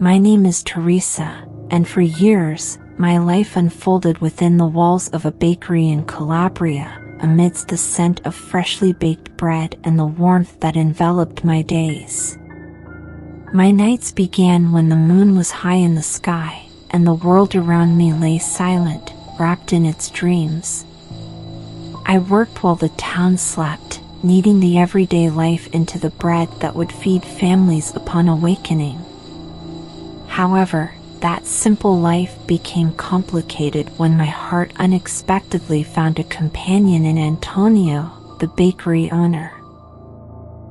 My name is Teresa, and for years, my life unfolded within the walls of a bakery in Calabria, amidst the scent of freshly baked bread and the warmth that enveloped my days. My nights began when the moon was high in the sky, and the world around me lay silent, wrapped in its dreams. I worked while the town slept, kneading the everyday life into the bread that would feed families upon awakening. However, that simple life became complicated when my heart unexpectedly found a companion in Antonio, the bakery owner.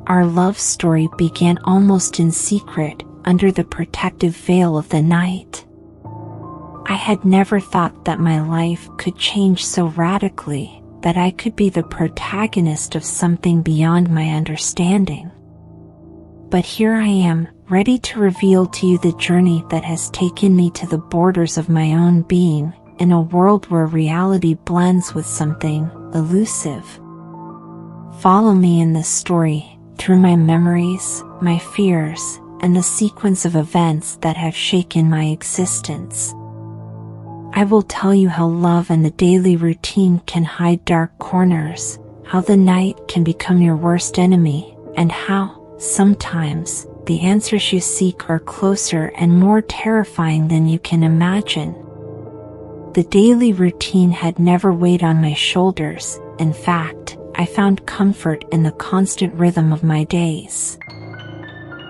Our love story began almost in secret, under the protective veil of the night. I had never thought that my life could change so radically, that I could be the protagonist of something beyond my understanding. But here I am, ready to reveal to you the journey that has taken me to the borders of my own being, in a world where reality blends with something elusive. Follow me in this story, through my memories, my fears, and the sequence of events that have shaken my existence. I will tell you how love and the daily routine can hide dark corners, how the night can become your worst enemy, and how, sometimes, the answers you seek are closer and more terrifying than you can imagine. The daily routine had never weighed on my shoulders. In fact, I found comfort in the constant rhythm of my days.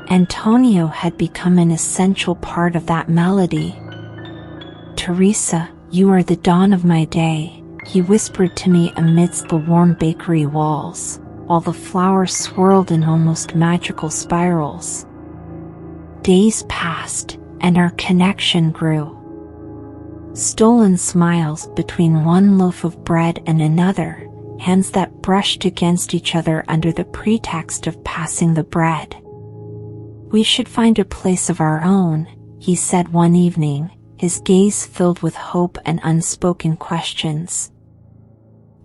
Antonio had become an essential part of that melody. "Teresa, you are the dawn of my day," he whispered to me amidst the warm bakery walls, while the flowers swirled in almost magical spirals. Days passed, and our connection grew. Stolen smiles between one loaf of bread and another, hands that brushed against each other under the pretext of passing the bread. "We should find a place of our own," he said one evening, his gaze filled with hope and unspoken questions.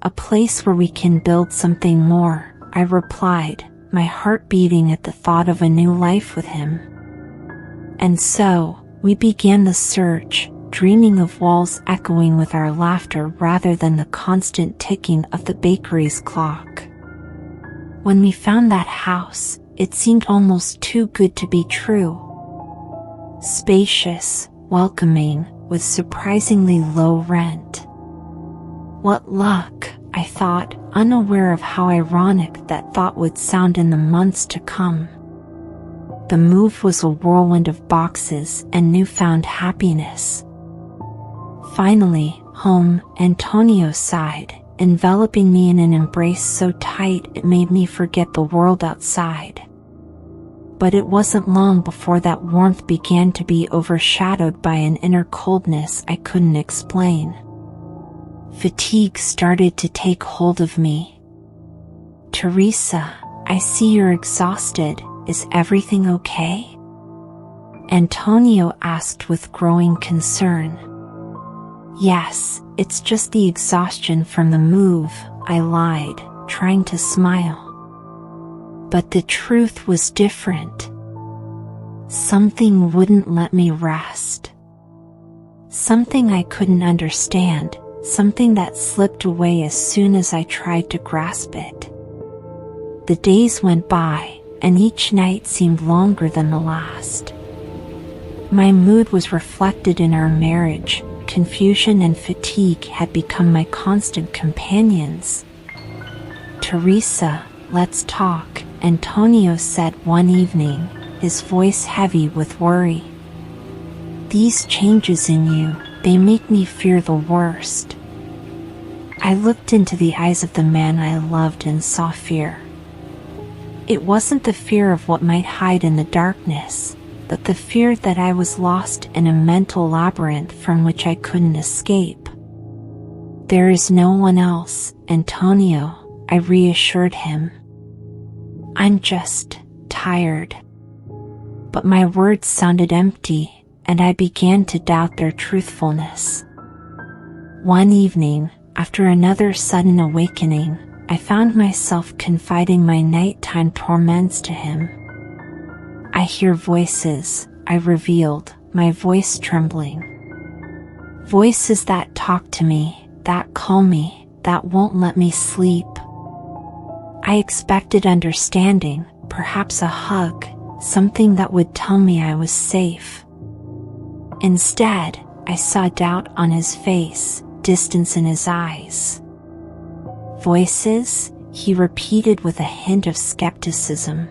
"A place where we can build something more," I replied, my heart beating at the thought of a new life with him. And so, we began the search, dreaming of walls echoing with our laughter rather than the constant ticking of the bakery's clock. When we found that house, it seemed almost too good to be true. Spacious, welcoming, with surprisingly low rent. What luck, I thought, unaware of how ironic that thought would sound in the months to come. The move was a whirlwind of boxes and newfound happiness. Finally, home, Antonio sighed, enveloping me in an embrace so tight it made me forget the world outside. But it wasn't long before that warmth began to be overshadowed by an inner coldness I couldn't explain. Fatigue started to take hold of me. "Teresa, I see you're exhausted. Is everything okay?" Antonio asked with growing concern. "Yes, it's just the exhaustion from the move," I lied, trying to smile. But the truth was different. Something wouldn't let me rest. Something I couldn't understand, something that slipped away as soon as I tried to grasp it. The days went by, and each night seemed longer than the last. My mood was reflected in our marriage. Confusion and fatigue had become my constant companions. "Teresa, let's talk," Antonio said one evening, his voice heavy with worry. "These changes in you, they make me fear the worst." I looked into the eyes of the man I loved and saw fear. It wasn't the fear of what might hide in the darkness, but the fear that I was lost in a mental labyrinth from which I couldn't escape. "There is no one else, Antonio," I reassured him. "I'm just tired." But my words sounded empty, and I began to doubt their truthfulness. One evening, after another sudden awakening, I found myself confiding my nighttime torments to him. "I hear voices," I revealed, my voice trembling. Voices that talk to me, that call me, that won't let me sleep. I expected understanding, perhaps a hug, something that would tell me I was safe. Instead, I saw doubt on his face, distance in his eyes. Voices, he repeated with a hint of skepticism.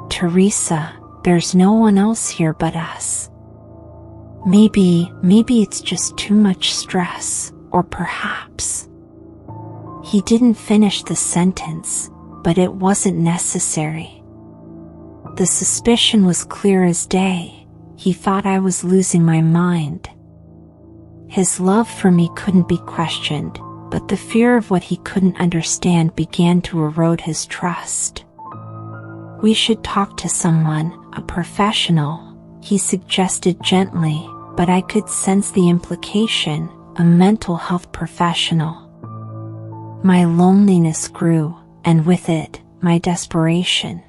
Teresa, there's no one else here but us. Maybe it's just too much stress, or perhaps. He didn't finish the sentence, but it wasn't necessary. The suspicion was clear as day. He thought I was losing my mind. His love for me couldn't be questioned, but the fear of what he couldn't understand began to erode his trust. We should talk to someone, a professional, he suggested gently, but I could sense the implication, a mental health professional. My loneliness grew, and with it, my desperation.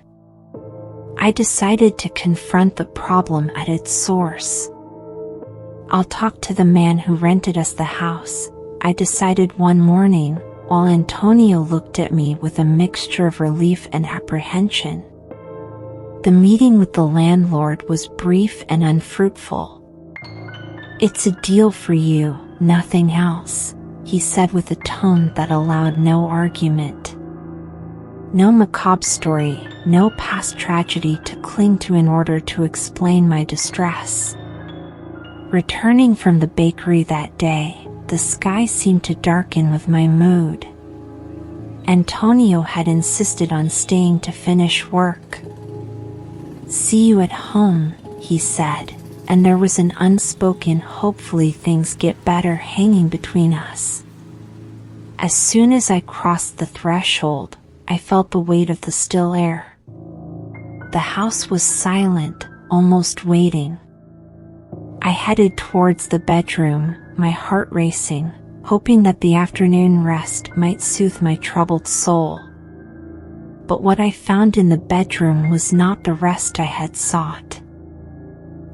I decided to confront the problem at its source. I'll talk to the man who rented us the house, I decided one morning, while Antonio looked at me with a mixture of relief and apprehension. The meeting with the landlord was brief and unfruitful. It's a deal for you, nothing else, he said with a tone that allowed no argument. No macabre story, no past tragedy to cling to in order to explain my distress. Returning from the bakery that day, the sky seemed to darken with my mood. Antonio had insisted on staying to finish work. See you at home, he said, and there was an unspoken hopefully things get better hanging between us. As soon as I crossed the threshold, I felt the weight of the still air. The house was silent, almost waiting. I headed towards the bedroom, my heart racing, hoping that the afternoon rest might soothe my troubled soul. But what I found in the bedroom was not the rest I had sought.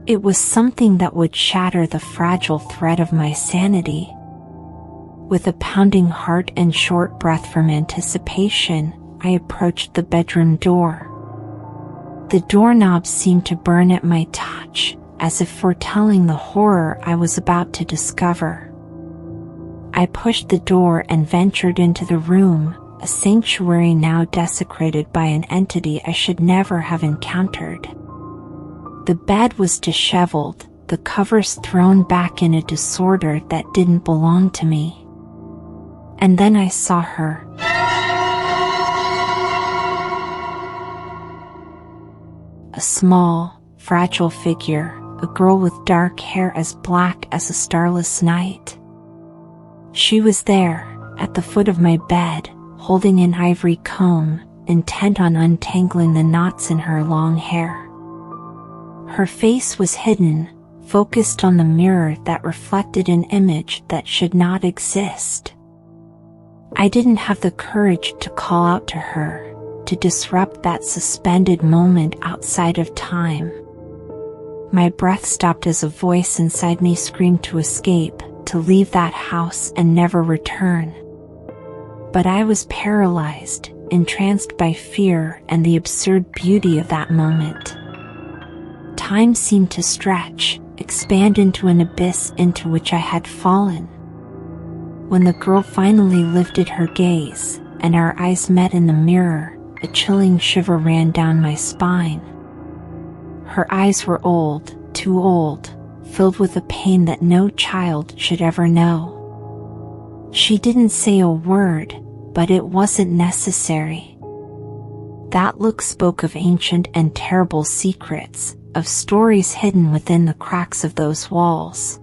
It was something that would shatter the fragile thread of my sanity. With a pounding heart and short breath from anticipation, I approached the bedroom door. The doorknob seemed to burn at my touch, as if foretelling the horror I was about to discover. I pushed the door and ventured into the room, a sanctuary now desecrated by an entity I should never have encountered. The bed was disheveled, the covers thrown back in a disorder that didn't belong to me. And then I saw her. A small, fragile figure, a girl with dark hair as black as a starless night. She was there, at the foot of my bed, holding an ivory comb, intent on untangling the knots in her long hair. Her face was hidden, focused on the mirror that reflected an image that should not exist. I didn't have the courage to call out to her, to disrupt that suspended moment outside of time. My breath stopped as a voice inside me screamed to escape, to leave that house and never return. But I was paralyzed, entranced by fear and the absurd beauty of that moment. Time seemed to stretch, expand into an abyss into which I had fallen. When the girl finally lifted her gaze, and our eyes met in the mirror, a chilling shiver ran down my spine. Her eyes were old, too old, filled with a pain that no child should ever know. She didn't say a word, but it wasn't necessary. That look spoke of ancient and terrible secrets, of stories hidden within the cracks of those walls.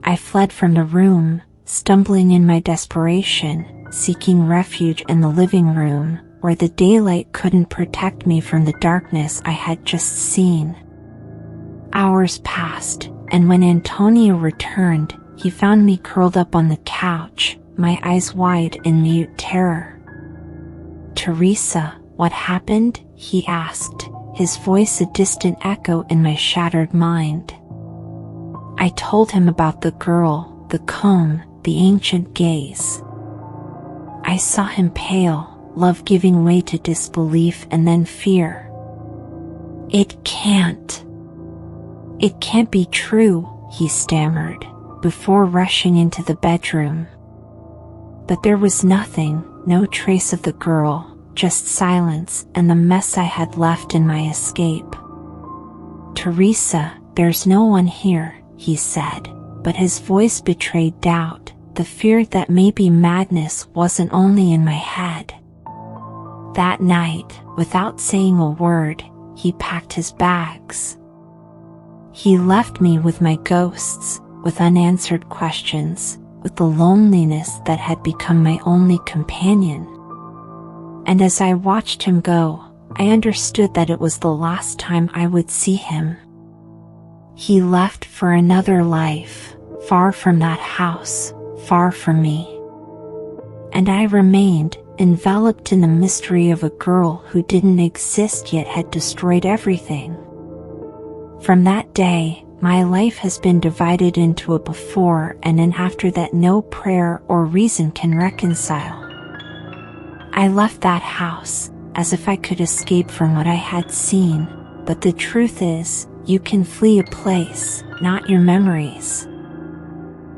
I fled from the room, stumbling in my desperation, seeking refuge in the living room, where the daylight couldn't protect me from the darkness I had just seen. Hours passed, and when Antonio returned, he found me curled up on the couch, my eyes wide in mute terror. "Teresa, what happened?" he asked, his voice a distant echo in my shattered mind. I told him about the girl, the comb, the ancient gaze. I saw him pale, love giving way to disbelief and then fear. It can't be true, he stammered, before rushing into the bedroom. But there was nothing, no trace of the girl, just silence and the mess I had left in my escape. Teresa, there's no one here, he said, but his voice betrayed doubt, the fear that maybe madness wasn't only in my head. That night, without saying a word, he packed his bags. He left me with my ghosts, with unanswered questions, with the loneliness that had become my only companion. And as I watched him go, I understood that it was the last time I would see him. He left for another life, far from that house, far from me. And I remained, enveloped in the mystery of a girl who didn't exist yet had destroyed everything. From that day, my life has been divided into a before and an after that no prayer or reason can reconcile. I left that house, as if I could escape from what I had seen, but the truth is, you can flee a place, not your memories.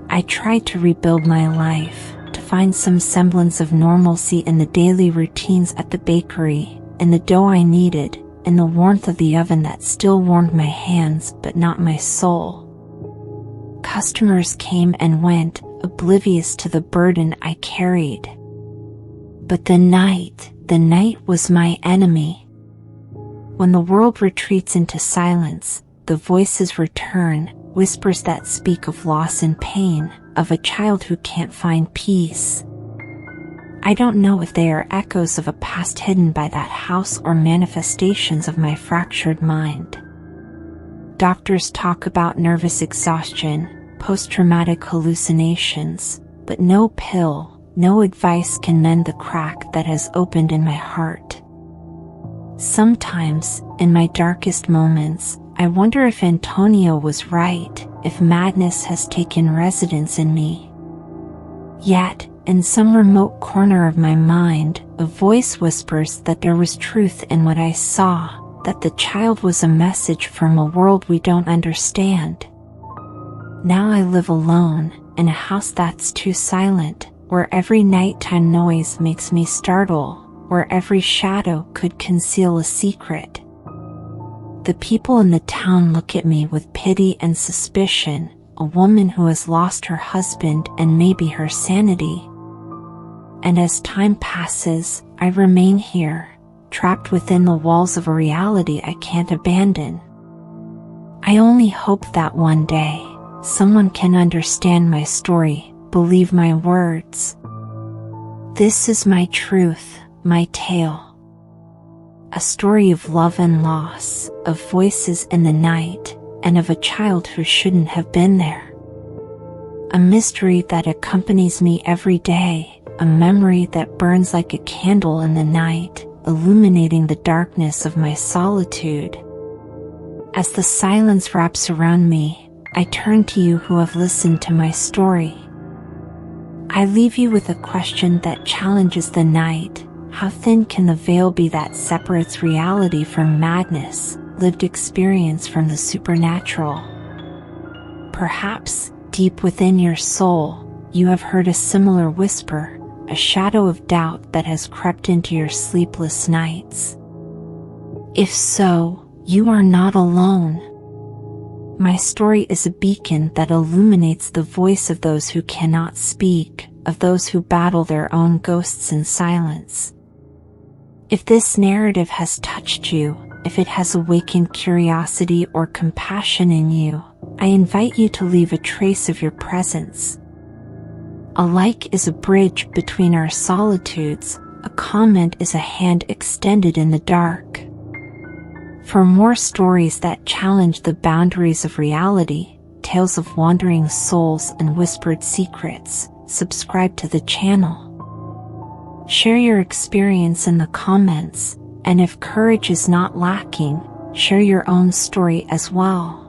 I tried to rebuild my life, to find some semblance of normalcy in the daily routines at the bakery, in the dough I needed, in the warmth of the oven that still warmed my hands but not my soul. Customers came and went, oblivious to the burden I carried. But the night was my enemy. When the world retreats into silence, the voices return, whispers that speak of loss and pain, of a child who can't find peace. I don't know if they are echoes of a past hidden by that house or manifestations of my fractured mind. Doctors talk about nervous exhaustion, post-traumatic hallucinations, but no pill, no advice can mend the crack that has opened in my heart. Sometimes, in my darkest moments, I wonder if Antonio was right, if madness has taken residence in me. Yet, in some remote corner of my mind, a voice whispers that there was truth in what I saw, that the child was a message from a world we don't understand. Now I live alone, in a house that's too silent, where every nighttime noise makes me startle, where every shadow could conceal a secret. The people in the town look at me with pity and suspicion, a woman who has lost her husband and maybe her sanity. And as time passes, I remain here, trapped within the walls of a reality I can't abandon. I only hope that one day, someone can understand my story, believe my words. This is my truth, my tale. A story of love and loss, of voices in the night, and of a child who shouldn't have been there. A mystery that accompanies me every day, a memory that burns like a candle in the night, illuminating the darkness of my solitude. As the silence wraps around me, I turn to you who have listened to my story. I leave you with a question that challenges the night. How thin can the veil be that separates reality from madness, lived experience from the supernatural? Perhaps, deep within your soul, you have heard a similar whisper, a shadow of doubt that has crept into your sleepless nights. If so, you are not alone. My story is a beacon that illuminates the voice of those who cannot speak, of those who battle their own ghosts in silence. If this narrative has touched you, if it has awakened curiosity or compassion in you, I invite you to leave a trace of your presence. A like is a bridge between our solitudes, a comment is a hand extended in the dark. For more stories that challenge the boundaries of reality, tales of wandering souls and whispered secrets, subscribe to the channel. Share your experience in the comments, And if courage is not lacking, share your own story as well.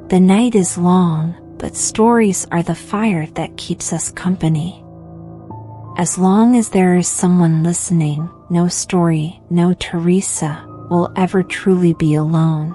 The night is long, but stories are the fire that keeps us company. As long as there is someone listening, no story, no Teresa, will ever truly be alone.